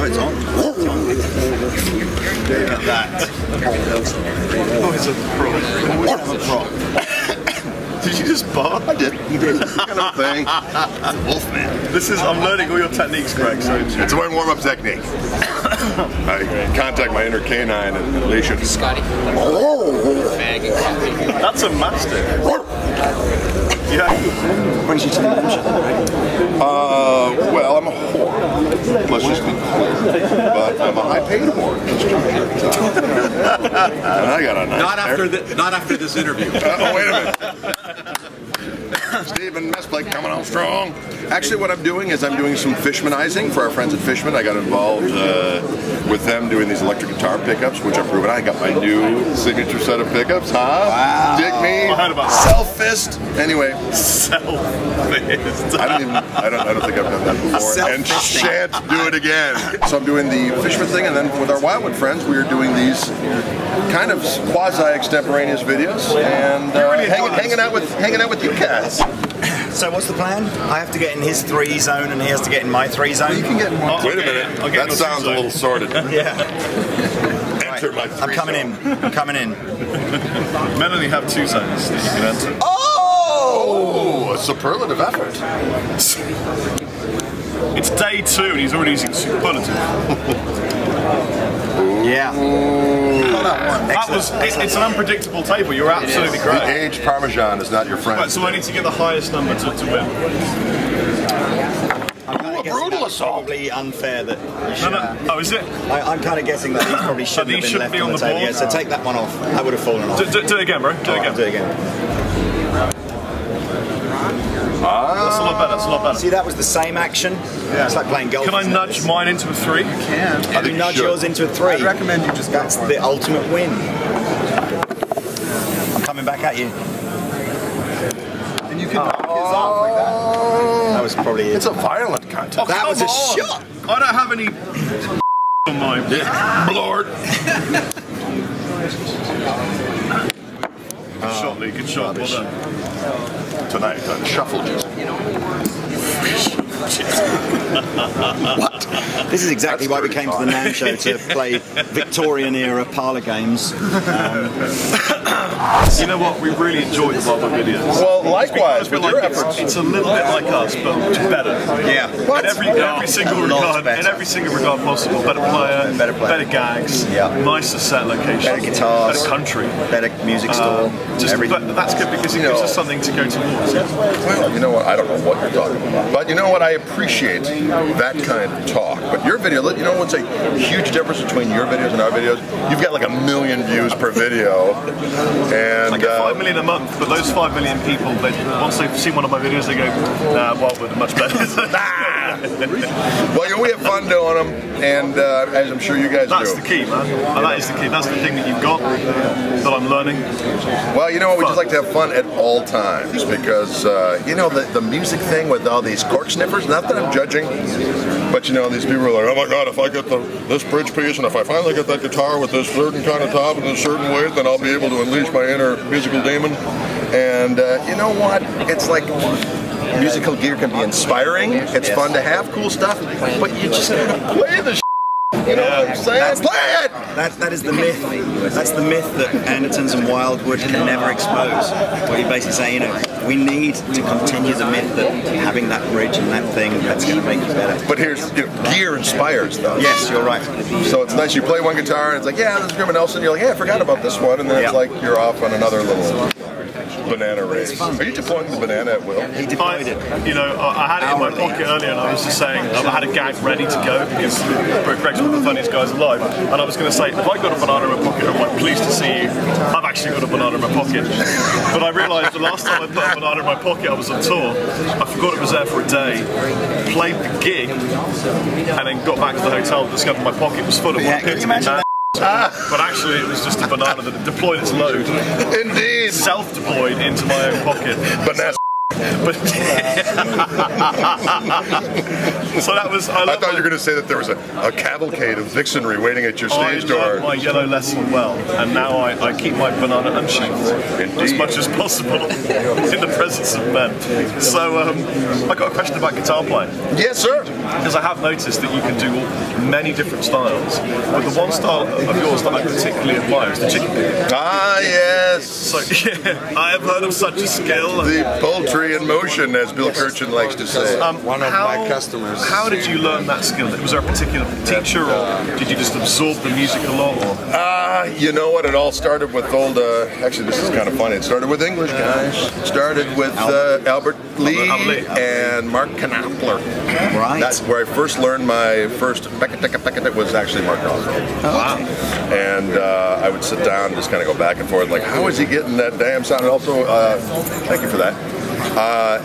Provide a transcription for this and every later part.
Oh, it's on. Look at that. Oh, it's a pro. It's a prop. Did you just bark? I did. You did. Kind of thing. Wolfman. This is, I'm learning all your techniques, Greg. So it's my warm-up technique. I contact my inner canine and unleash it. Scotty. That's a mastiff. Yeah. Brings you to the mansion, right? Well, I'm a whore. Let's just be clear. But I'm a high-paid whore. And I got a nice Not after this interview. Oh, wait a minute. Stephen Messplate coming on strong. Actually, what I'm doing is I'm doing some Fishmanizing for our friends at Fishman. I got involved with them doing these electric guitar pickups, which I'm proving. I got my new signature set of pickups. Huh? Wow. Dig me. I heard about Self-fist. Anyway. Self-fist. I don't think I've done that before. And shan't do it again. So I'm doing the Fishman thing, and then with our Wildwood friends, we are doing these kind of quasi-extemporaneous videos and hanging out with you cats. So what's the plan? I have to get in his 3 zone and he has to get in my 3 zone. You can get more. Wait a minute. That sounds a little sordid. Yeah. Enter my 3 I'm coming in. I'm coming in. Men only have 2 zones that you can enter. Oh! A superlative effort. It's day 2 and he's already using superlative. Yeah. It's an unpredictable table. You're absolutely great. The aged Parmesan is not your friend. Right, so I need to get the highest number to win. A brutal assault. Probably unfair that you should. No. Oh, is it? I'm kind of guessing that these probably shouldn't have been left on the table. Yeah, so take that one off. That would have fallen off. Do it again, bro. Do it again. Do it again. That's a lot better. That's a lot better. See, that was the same action. Yeah. It's like playing golf. Can I nudge mine into a 3? You can. Can you nudge yours into a 3? I'd recommend you just go. That's the ultimate win. I'm coming back at you. And you can knock his off like that. That was probably it. It's a violent contest. Oh, that was a on. shot. I don't have any on mine. Lord. Good shot, Lee. Good shot. Well done. Tonight on Shuffle Just. What? This is exactly why we came to the NAMM show, to play Victorian-era parlour games. You know what? We really enjoyed the Wildwood videos. Well, likewise, with your efforts. It's a little bit like us, but better. Yeah. In every single regard possible. Better player, better gags, nicer set locations, better guitars, better country, better music store. But that's good because it gives us something to go towards. Well, you know what? I don't know what you're talking about. But you know what? I appreciate that kind of talk. But your video, you know what's a huge difference between your videos and our videos? You've got like 1 million views per video. And I get 5 million a month, but those 5 million people, once they've seen one of my videos, they go, nah, Wildwood are much better. Well, you know, we have fun doing them, and as I'm sure you guys do. That's the key, man. And that is the key. That's the thing that you've got, that I'm learning. Well, you know what? We just like to have fun at all times, because, you know, the music thing with all these cork sniffers, not that I'm judging, but, you know, these people are like, oh my God, if I get this bridge piece, and if I finally get that guitar with this certain kind of top and a certain weight, then I'll be able to unleash my inner musical demon. And you know what? It's like musical gear can be inspiring. It's fun to have cool stuff, but you just gotta play the You know what I'm saying? Play it! That is the myth. That's the myth that Andertons and Wildwood can never expose. Where you're basically saying, you know, we need to continue the myth that having that bridge and that thing, that's going to make you better. But here's, you know, gear inspires though. Yes, you're right. So it's nice, you play one guitar and it's like, yeah, this is Grimmett Nelson. You're like, yeah, I forgot about this one. And then it's like you're off on another little banana race. Are you deploying the banana at will? He deployed it. You know, I had it in my pocket earlier and I was just saying, I had a gag ready to go because Greg's one of the funniest guys alive. And I was going to say, if I got a banana in my pocket, I'm like, pleased to see you. I've actually got a banana in my pocket. But I realised the last time I put a banana in my pocket, I was on tour. I forgot it was there for a day, played the gig, and then got back to the hotel and discovered my pocket was full of Yeah, can you imagine that? But actually it was just a banana that deployed its load. Indeed. Self-deployed into my own pocket. Banana. But so that was. I thought you were going to say that there was a cavalcade of vixenry waiting at your stage door. I learned my yellow lesson well, and now I keep my banana unsheathed as much as possible in the presence of men. So I got a question about guitar playing. Yes, sir. Because I have noticed that you can do many different styles, but the one style of yours that I particularly admire is the chicken picking. Ah, yes. So yeah, I have heard of such a skill. The poultry in motion, as Bill Kirchin likes to say. One of my customers. How did you learn that skill? Was there a particular teacher, or did you just absorb the music a lot? You know what? It all started with old. Actually, this is kind of funny. It started with English guys. It started with Albert Lee and Mark Knopfler. Right. That's where I first learned my first Beckett was actually Mark Knopfler. Wow. And I would sit down and just kind of go back and forth, like, how is he getting that damn sound? And also, thank you for that.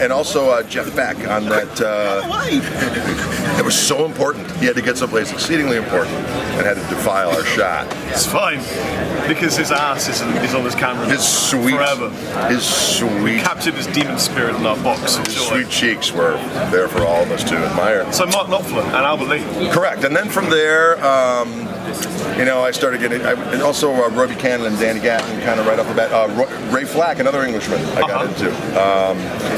And also Jeff Beck on that. It was so important. He had to get someplace exceedingly important and had to defile our shot. It's fine, because his ass is on this camera. His sweet, forever. His sweet. We captured his demon spirit in our box. His sweet cheeks were there for all of us to admire. So Mark Knopfler and Albert Lee. Correct. And then from there, you know, I started getting, and also Roy Buchanan and Danny Gatton, kind of right off the bat. Ray Flack, another Englishman, I got into.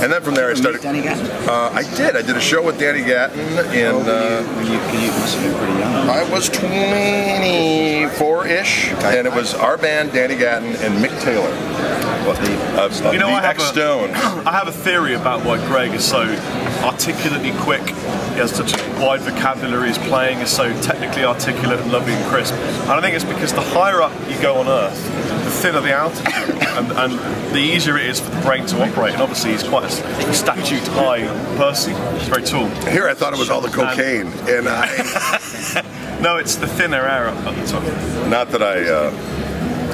And then from there, I started. Danny Gatton? I did. I did a show with Danny Gatton in. You must have been pretty young. I was 24-ish, and it was our band, Danny Gatton and Mick Taylor. You know, I Stone. have a theory about why Greg is so articulately quick. He has such a wide vocabulary. His playing is so technically articulate and lovely and crisp. And I think it's because the higher up you go on Earth, the thinner the altitude, and the easier it is for the brain to operate. And obviously, he's quite a statute high person. He's very tall. Here, I thought it was all the cocaine, and no, it's the thinner air up at the top. not that I.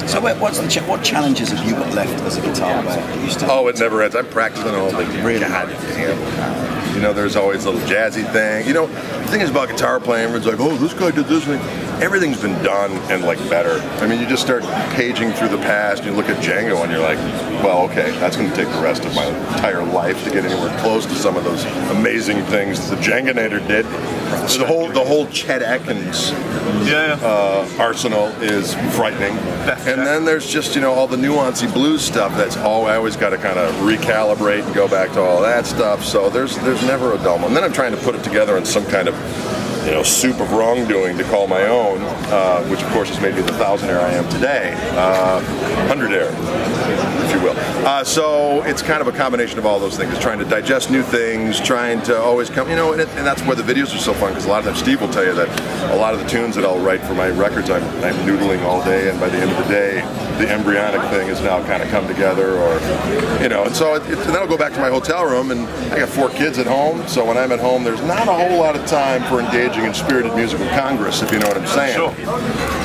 So what challenges have you got left as a guitar player? Oh, it never ends. I'm practicing all the goddamn. You know, there's always a little jazzy thing. You know, the thing is about guitar playing, it's like, oh, this guy did this thing. Everything's been done and like better. I mean, you just start paging through the past, you look at Django and you're like, well, okay, that's going to take the rest of my entire life to get anywhere close to some of those amazing things the Djangonator did. So the whole Chet Atkins arsenal is frightening. And then there's just, you know, all the nuancy blues stuff that's all I always got to kind of recalibrate and go back to all that stuff. So there's never a dull one. And then I'm trying to put it together in some kind of, you know, soup of wrongdoing to call my own, which of course has made me the thousandaire I am today, hundredaire, if you will. So it's kind of a combination of all those things, trying to digest new things, trying to always come, you know, and that's where the videos are so fun, because a lot of times Steve will tell you that a lot of the tunes that I'll write for my records, I'm noodling all day, and by the end of the day, the embryonic thing has now kind of come together, or, you know, and so and then I'll go back to my hotel room, and I got 4 kids at home, so when I'm at home, there's not a whole lot of time for engaging in spirited musical congress, if you know what I'm saying. Sure.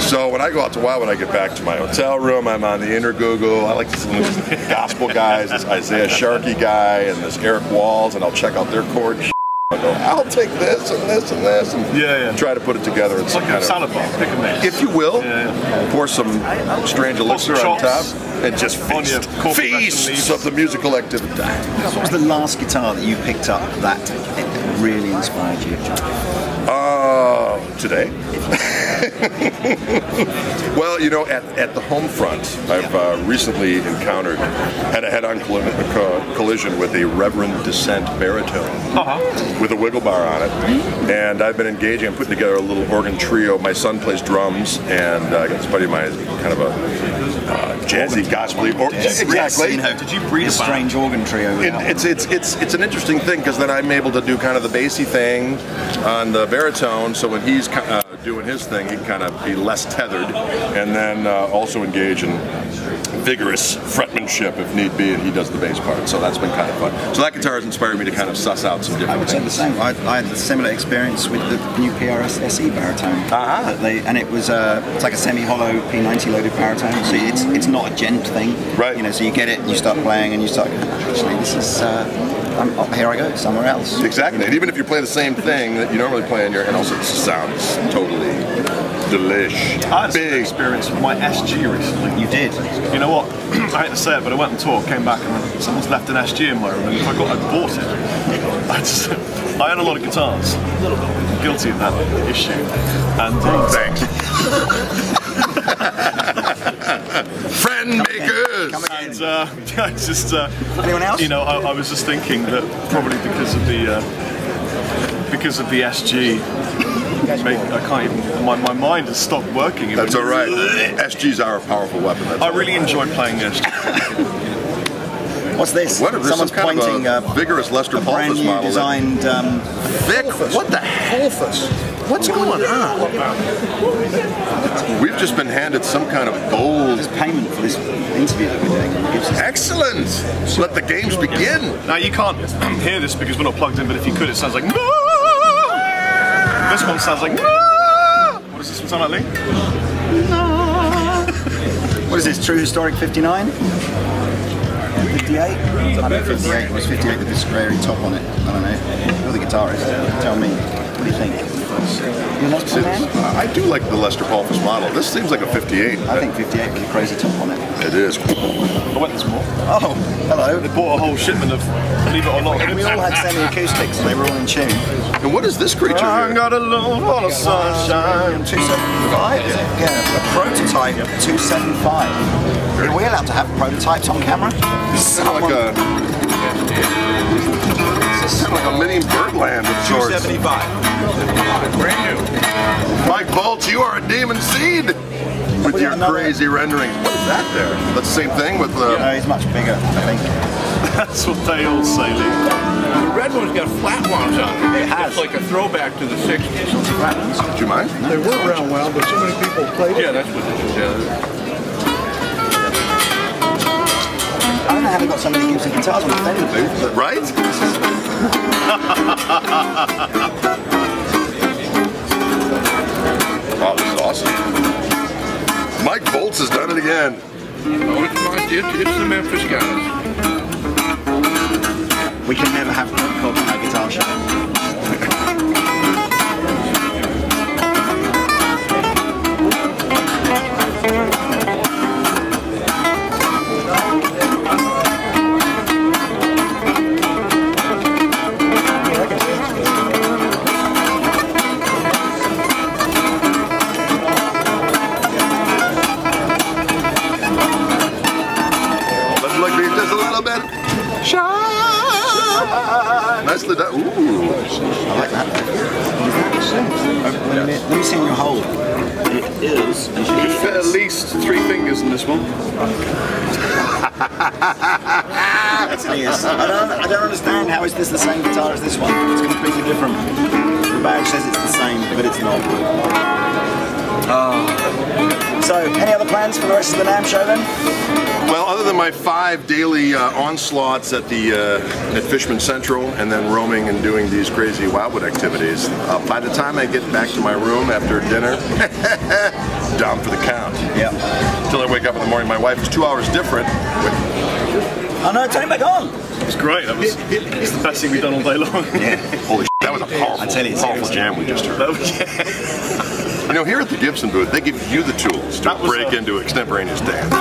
So when I go out to Wildwood, I get back to my hotel room, I'm on the Intergoogle, I like to listen to the gospel guys, this Isaiah Sharkey guy, and this Eric Walls, and I'll check out their chord. I go, I'll take this and this and this, and try to put it together. It's like a salad bar, pick and mix. If you will, pour some strange elixir on top, and just feasts of the musical activity. What was the last guitar that you picked up that really inspired you? Today. Well, you know, at the home front, I've recently had a head-on collision with a Reverend Descent baritone with a wiggle bar on it, and I've been engaging. I'm putting together a little organ trio. My son plays drums, and I got this buddy of mine, kind of a jazzy, gospel-y. Exactly. Did you breed a strange organ trio? It's an interesting thing, because then I'm able to do kind of the bassy thing on the baritone. So when he's doing his thing, he can kind of be less tethered, and then also engage in vigorous fretmanship if need be, and he does the bass part. So that's been kind of fun. So that guitar has inspired me to kind of suss out some different things. I would say the same. I had a similar experience with the new PRS SE baritone. And it was it's like a semi-hollow P90 loaded baritone. So it's not a gent thing. Right. You know, so you get it, and you start playing, and you start, actually, this is here I go, somewhere else. Exactly. And even if you play the same thing that you normally play in and also it sounds totally delish. I had an experience with my SG recently. You did? You know what? I hate to say it, but I went on tour, came back, and someone's left an SG in my room, and if I bought it. I own a lot of guitars. I'm guilty of that issue. And thanks. Friend makers. And I just, anyone else? You know, I was just thinking that probably because of the SG. I can't even. My mind has stopped working. That's all right. SGs are a powerful weapon. I really enjoy playing the SG. What's this? What is this? Someone's Some kind pointing of a vigorous Lester Paulus brand new model. Designed. Vic, what the hell? What's going on? We've just been handed some kind of bold payment for this interview that we're doing. Excellent! Let the games begin. Now you can't hear this because we're not plugged in, but if you could, it sounds like. This one sounds like. What does this one sound like, Lee? What is this? True Historic 59? 58? I bet 58. It was 58 with this squarey top on it. I don't know. You're the guitarist. Tell me. What do you think? You're not a man? I do like the Lester Paulus model. This seems like a 58. I think 58 with a crazy top on it. It is. I went this more. Oh, hello. They bought a whole shipment of, believe it or not. We all had semi-acoustics and they were all in tune. And what is this creature I here? got a love on a sunshine. 275? Yeah, a prototype 275. Are we allowed to have prototypes on camera? Sound like a... Kind of like a mini Birdland of sorts. 275. Brand new. Mike Bolts, you are a demon seed with your crazy renderings. What is that there? That's the same thing with the... No, he's much bigger, I think. That's what they all say, Lee. The red one's got flat ones on it. It has. It's like a throwback to the 60s. Flat ones. Do you mind? They were around well, but so many people played it. Yeah, that's what it is. Yeah. I don't know how they got so many Gibson guitars on the Fender booth, but... Right? Wow, this is awesome. Mike Bolts has done it again. It's the Memphis guys. We can never have Greg Koch on our guitar show. Nicely done. Ooh. I like that. Let me see in your hole. It is. You could fit at least 3 fingers in this one. That's an ears. I don't understand. How is this the same guitar as this one? It's completely different. The badge says it's the same, but it's not. So, any other plans for the rest of the NAMM show then? Well, other than my 5 daily onslaughts at the at Fishman Central, and then roaming and doing these crazy Wildwood activities, by the time I get back to my room after dinner, down for the count. Yeah. Until I wake up in the morning. My wife is 2 hours different. Oh no, turn it back on! It was great. It's the best thing we've done all day long. Yeah. Holy shit, that was a powerful jam we just heard. You know, here at the Gibson booth, they give you the tools to break into extemporaneous dance.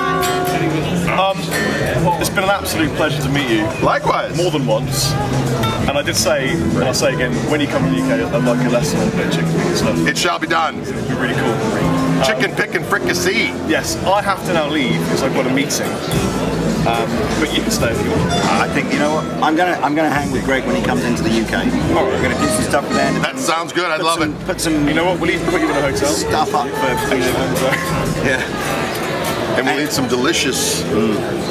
It's been an absolute pleasure to meet you. Likewise. More than once. And I did say, and I'll say again, when you come to the UK, I'd like a lesson on a bit of chicken picking stuff. It shall be done. It'd be really cool. Chicken picking fricassee. Yes, I have to now leave because I've got a meeting. But you can stay if you want. I think, you know what, I'm gonna hang with Greg when he comes into the UK. All right. We're gonna do some stuff with Andertons. That sounds good. I'd love it. Put some. You know what? We'll even put you in a hotel. Stuff up for Yeah. And we'll eat some delicious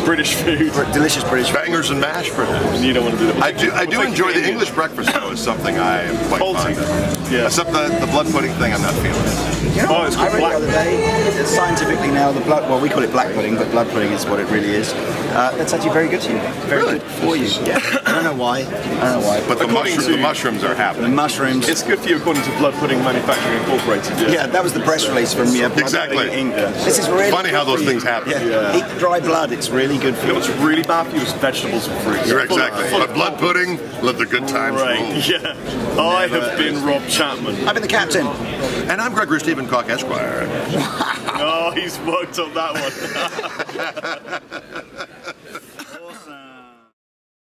British food. Delicious British bangers and mash, perhaps. And you don't want to do that. I do enjoy the English breakfast, though. Is something I am quite fond of. Yeah. Except the blood pudding thing, I'm not feeling. You know, it's I called read black the other day, scientifically now, the blood, well, we call it black pudding, but blood pudding is what it really is. That's actually very good to you. Very Really? good for you. Yeah. I don't know why. But the mushrooms are The happening. mushrooms. It's good for you according to Blood Pudding Manufacturing Incorporated. Yeah, that was the press release from Blood Exactly. Pudding Inc. This is really Funny how those good things happen. Yeah. Eat the dry blood, it's really good for You know you. what's really bad for you is vegetables and fruits. You're exactly. But blood pudding, let the good times roll. Right, yeah. I have been Rob Chapman. I've been the captain. And I'm Gregory Stephen Koch, Esquire. Oh, he's worked on that one.